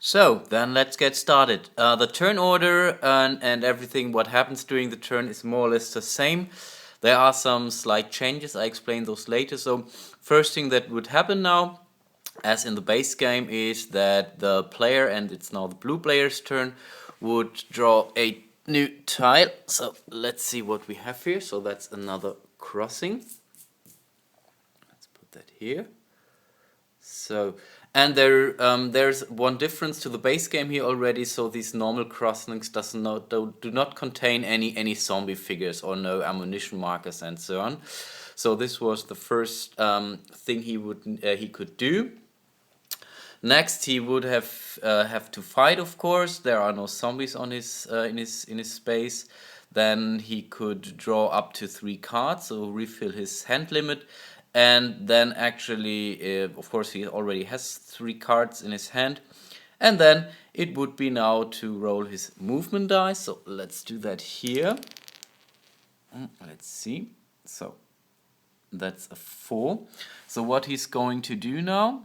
So then let's get started. The turn order and everything what happens during the turn is more or less the same. There are some slight changes, I explain those later. So first thing that would happen now, as in the base game, is that the player, and it's now the blue player's turn, would draw a new tile. So let's see what we have here. So that's another crossing. Let's put that here. So, and there's one difference to the base game here already. So these normal crosslinks do not contain any zombie figures or no ammunition markers and so on. So this was the first thing he could do. Next, he would have to fight. Of course, there are no zombies on his in his space. Then he could draw up to 3 cards, so refill his hand limit. And then actually, of course, he already has 3 cards in his hand. And then it would be now to roll his movement dice. So let's do that here. Let's see. So that's a 4. So what he's going to do now,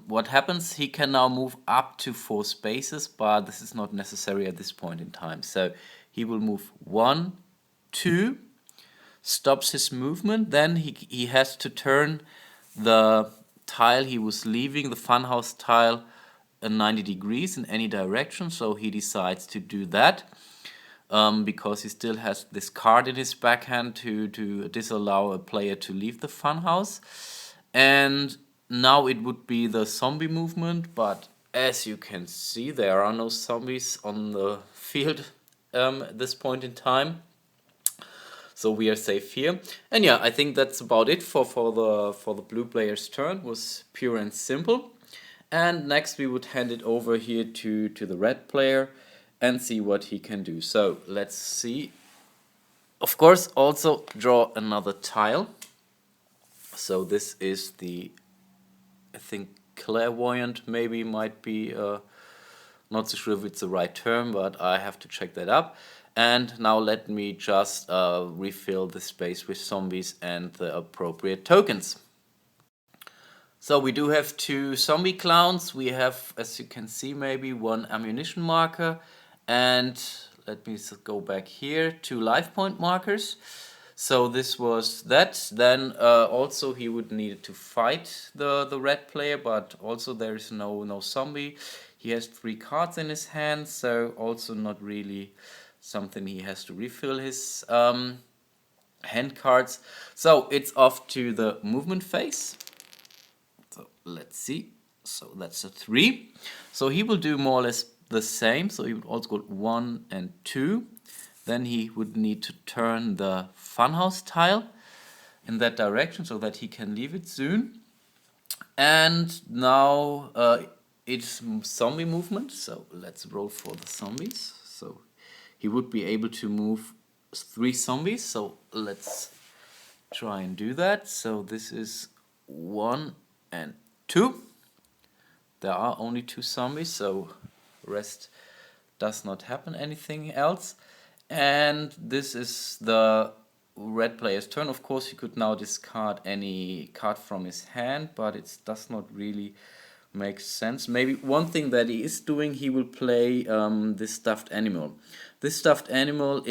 what happens, he can now move up to 4 spaces, but this is not necessary at this point in time. So he will move 1, 2, stops his movement, then he has to turn the tile he was leaving, the funhouse tile, 90 degrees in any direction. So he decides to do that because he still has this card in his backhand to disallow a player to leave the funhouse. And now it would be the zombie movement, but as you can see, there are no zombies on the field at this point in time. So we are safe here. And yeah, I think that's about it for the blue player's turn. It was pure and simple. And next we would hand it over here to the red player and see what he can do. So let's see. Of course, also draw another tile. So this is the, I think, clairvoyant maybe might be, not so sure if it's the right term, but I have to check that up. And now let me just refill the space with zombies and the appropriate tokens. So we do have 2 zombie clowns. We have, as you can see, maybe 1 ammunition marker, and let me go back here, 2 life point markers. So this was that. Then also he would need to fight the red player, but also there is no zombie. He has 3 cards in his hand, so also not really something he has to refill his hand cards. So it's off to the movement phase. So let's see. So that's a 3. So he will do more or less the same. So he would also go 1 and 2. Then he would need to turn the funhouse tile in that direction so that he can leave it soon. And now it's zombie movement. So let's roll for the zombies. So he would be able to move 3 zombies. So let's try and do that. So this is 1 and 2. There are only 2 zombies, so rest does not happen anything else. And this is the red player's turn. Of course, he could now discard any card from his hand, but it does not really make sense. Maybe one thing that he is doing, he will play this stuffed animal. This stuffed animal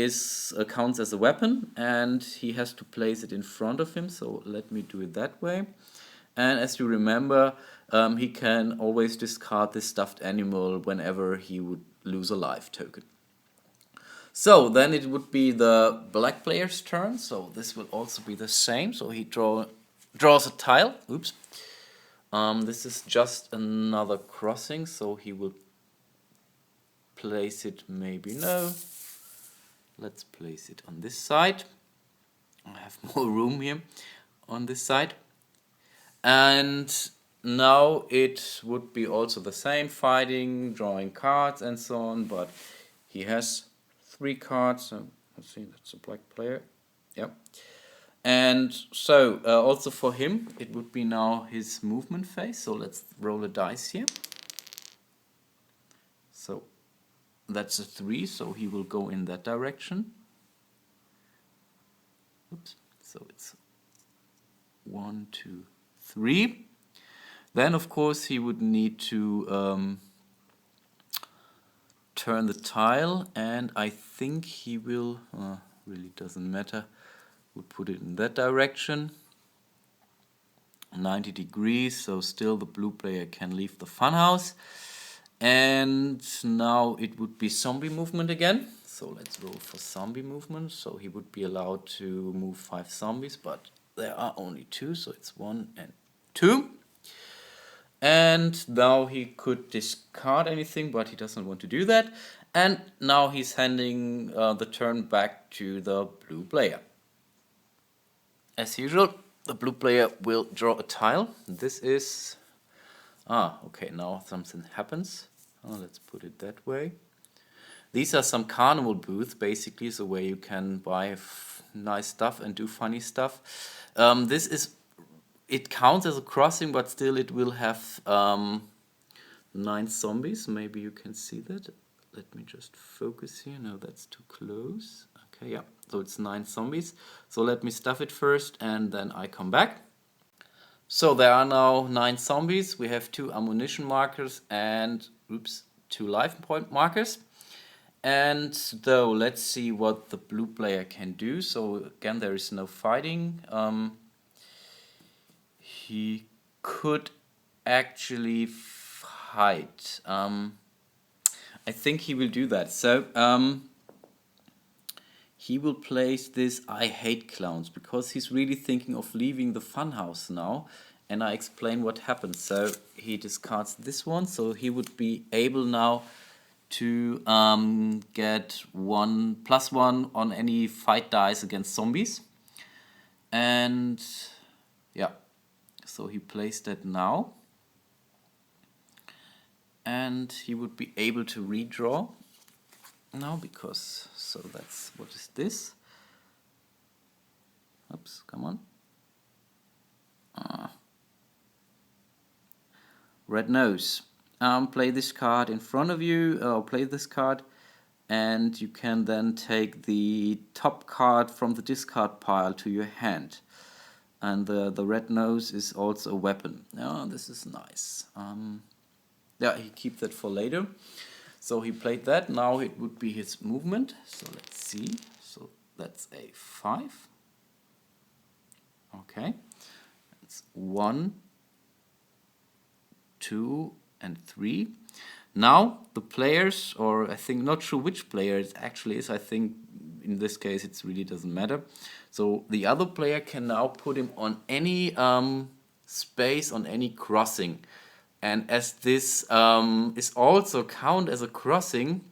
counts as a weapon, and he has to place it in front of him. So let me do it that way. And as you remember, he can always discard this stuffed animal whenever he would lose a life token. So then it would be the black player's turn. So this will also be the same. So he draws a tile. Oops. This is just another crossing. So he will place it, maybe no. Let's place it on this side. I have more room here on this side. And now it would be also the same, fighting, drawing cards and so on, but he has 3 cards. So let's see, that's a black player. Yep. And so also for him, it would be now his movement phase. So let's roll a dice here. So that's a 3, so he will go in that direction. Oops. So it's 1, 2, 3. Then of course he would need to turn the tile, and I think he will, really doesn't matter, we'll put it in that direction, 90 degrees, so still the blue player can leave the funhouse. And now it would be zombie movement again. So let's roll for zombie movement. So he would be allowed to move 5 zombies, but there are only 2, so it's 1 and 2. And now he could discard anything, but he doesn't want to do that. And now he's handing the turn back to the blue player. As usual, the blue player will draw a tile. This is... okay, now something happens. Let's put it that way. These are some carnival booths, basically, so where you can buy nice stuff and do funny stuff. It counts as a crossing, but still it will have 9 zombies. Maybe you can see that. Let me just focus here. No, that's too close. Okay, yeah, so it's 9 zombies. So let me stuff it first and then I come back. So there are now 9 zombies. We have 2 ammunition markers and 2 life point markers. And though, let's see what the blue player can do. So again, there is no fighting. He could actually fight. I think he will do that. So he will place this I hate clowns, because he's really thinking of leaving the funhouse now. And I explain what happens. So he discards this one, so he would be able now to get +1 on any fight dice against zombies. And yeah, so he placed that now. And he would be able to redraw now, because, so that's, what is this? Oops, come on. Red nose. Play this card in front of you, or play this card, and you can then take the top card from the discard pile to your hand. And the red nose is also a weapon. Oh, this is nice. Yeah, he keeps that for later. So he played that. Now it would be his movement. So let's see. So that's a 5. Okay. It's 1, 2, and 3. Now the players, or I think not sure which player it actually is. I think in this case it really doesn't matter. So the other player can now put him on any space, on any crossing. And as this is also count as a crossing,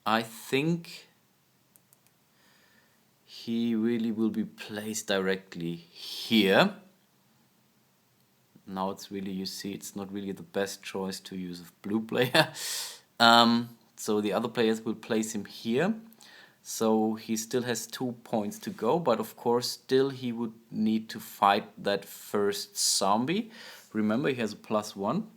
I think he really will be placed directly here. Now it's really, you see, it's not really the best choice to use a blue player. So the other players will place him here. So he still has 2 points to go, but of course still he would need to fight that first zombie. Remember, he has a +1.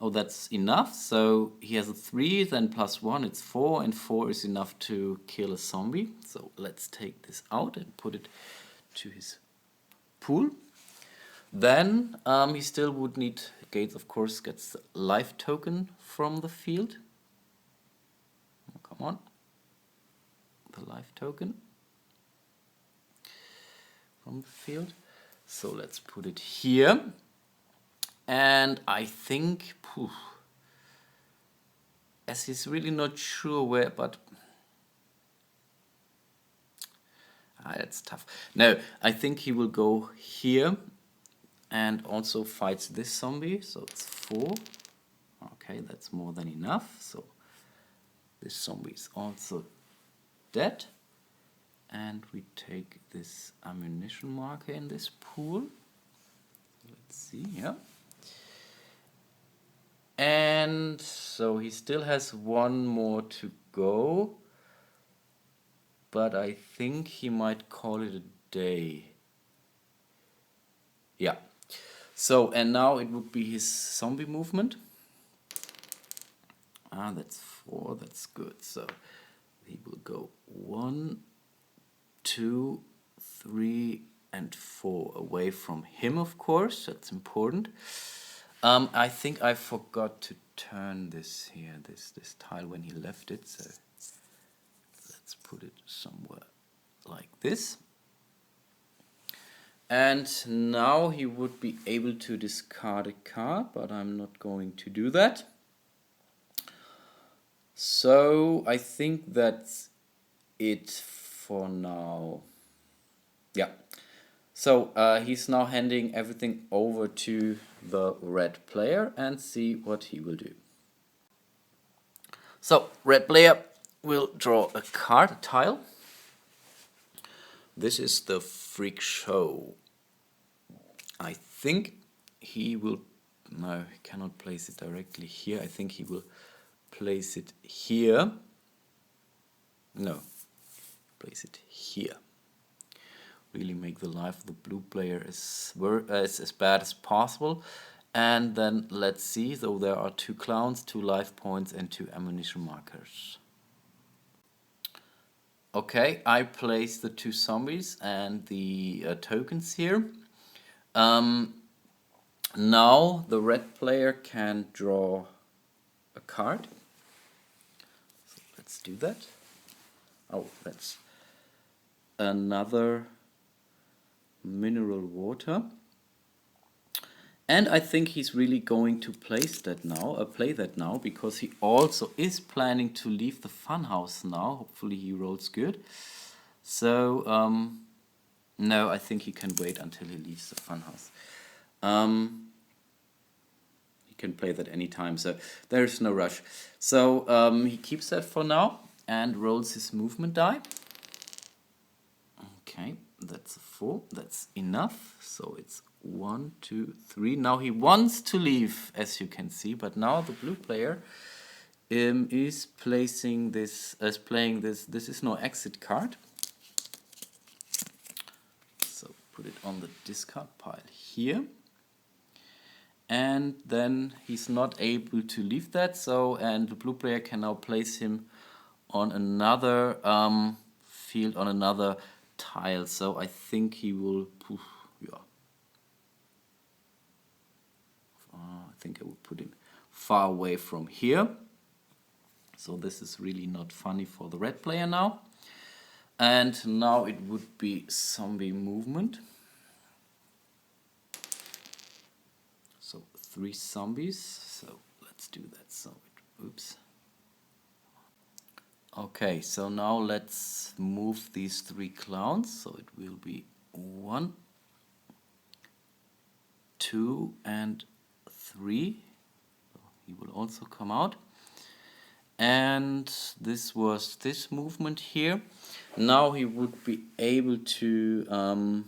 Oh, that's enough. So he has a 3, then +1, it's 4, and 4 is enough to kill a zombie. So let's take this out and put it to his pool. Then he still would need gates, of course, gets the life token from the field. Oh, come on. The life token from the field. So let's put it here. And I think, as he's really not sure where, but that's tough. No, I think he will go here and also fights this zombie. So it's 4. Okay, that's more than enough. So this zombie is also dead. And we take this ammunition marker in this pool. Let's see, yeah. And so he still has 1 more to go. But I think he might call it a day. Yeah. So, and now it would be his zombie movement. That's 4, that's good. So he will go 1, 2, 3, and 4 away from him, of course. That's important. I think I forgot to turn this here, this tile when he left it. So let's put it somewhere like this. And now he would be able to discard a card, but I'm not going to do that. So I think that's it for now. Yeah. So he's now handing everything over to the red player and see what he will do. So red player will draw a card, a tile. This is the freak show. I think he will, no, he cannot place it directly here. I think he will place it here. No, place it here. Really make the life of the blue player as bad as possible. And then let's see, so there are 2 clowns, 2 life points and 2 ammunition markers. Okay, I placed the 2 zombies and the tokens here. Now the red player can draw a card. So let's do that. Oh, that's another mineral water. And I think he's really going to play that now, because he also is planning to leave the funhouse now. Hopefully he rolls good. So, no, I think he can wait until he leaves the funhouse. He can play that anytime, so there's no rush. So he keeps that for now and rolls his movement die. Okay, that's a 4. That's enough. So it's 1, 2, 3. Now he wants to leave, as you can see, but now the blue player is playing this. This is no exit card. So put it on the discard pile here. And then he's not able to leave that. So, and the blue player can now place him on another field, on another tile. So I think he will. Yeah. I think I will put him far away from here. So this is really not funny for the red player now. And now it would be zombie movement. So 3 zombies. So let's do that. So oops. Okay, so now let's move these 3 clowns. So it will be 1, 2, and 3. So he will also come out. And this was this movement here. Now he would be able to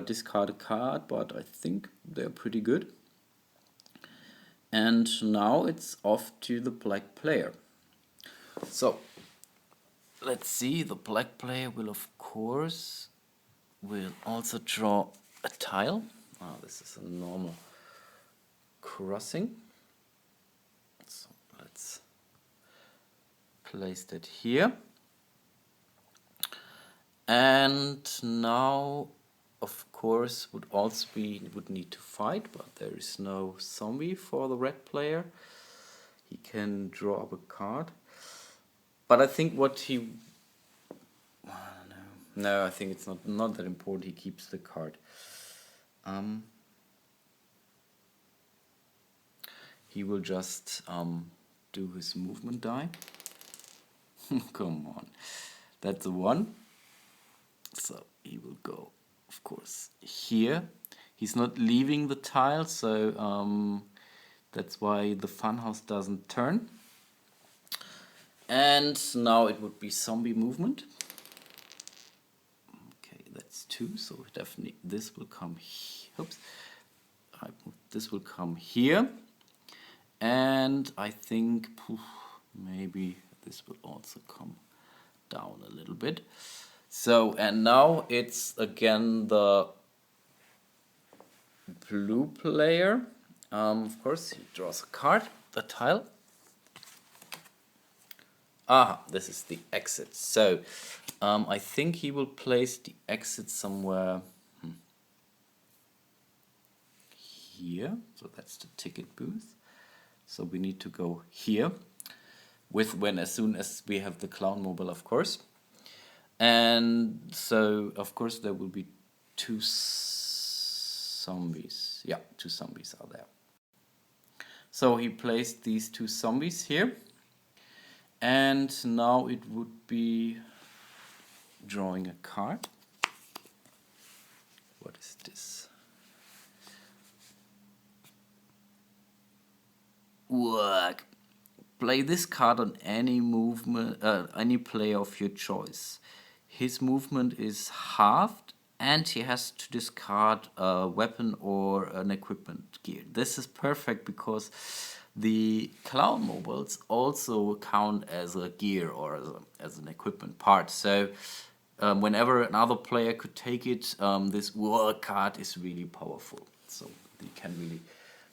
discard a card, but I think they're pretty good. And now it's off to the black player. So let's see, the black player will of course also draw a tile. Oh, this is a normal crossing. So let's place that here. And now of course would need to fight, but there is no zombie for the red player. He can draw up a card. But I think what he, I don't know. No, I think it's not that important. He keeps the card. He will just do his movement die. Come on, that's a 1. So he will go, of course, here. He's not leaving the tile, so that's why the funhouse doesn't turn. And now it would be zombie movement. Okay, that's 2, so definitely this will come here. Oops. This will come here. And I think maybe this will also come down a little bit. So, and now it's again the blue player. Of course, he draws a card, a tile. This is the exit. So I think he will place the exit somewhere here. So that's the ticket booth. So we need to go here as soon as we have the clown mobile, of course. And so of course there will be 2 zombies. Yeah, 2 zombies are there. So he placed these 2 zombies here. And now it would be drawing a card. What is this? Work. Play this card on any any player of your choice. His movement is halved, and he has to discard a weapon or an equipment gear. This is perfect because the clown mobiles also count as a gear or as an equipment part. So whenever another player could take it, this war card is really powerful. So you can really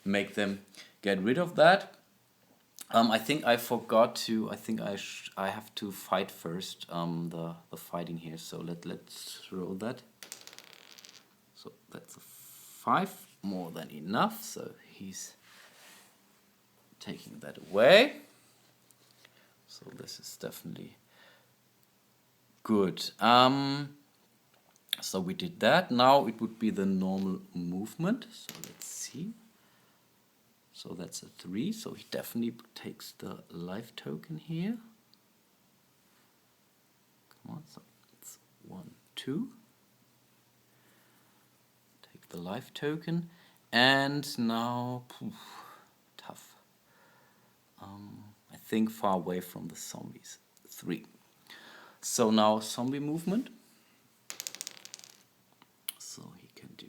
make them get rid of that. I think I forgot to. I think I have to fight first. The fighting here. So let's roll that. So that's a 5, more than enough. So he's taking that away. So this is definitely good. So we did that. Now it would be the normal movement. So let's see. So that's a 3. So he definitely takes the life token here. Come on. So it's 1, 2. Take the life token. And now, tough. I think far away from the zombies. 3. So now zombie movement. So he can do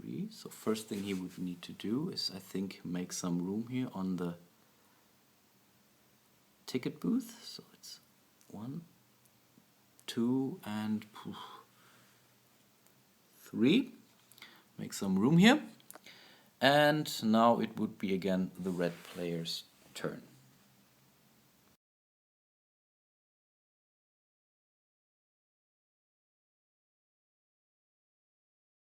3. So first thing he would need to do is, I think, make some room here on the ticket booth. So it's 1, 2, and 3. Make some room here. And now it would be again the red player's turn.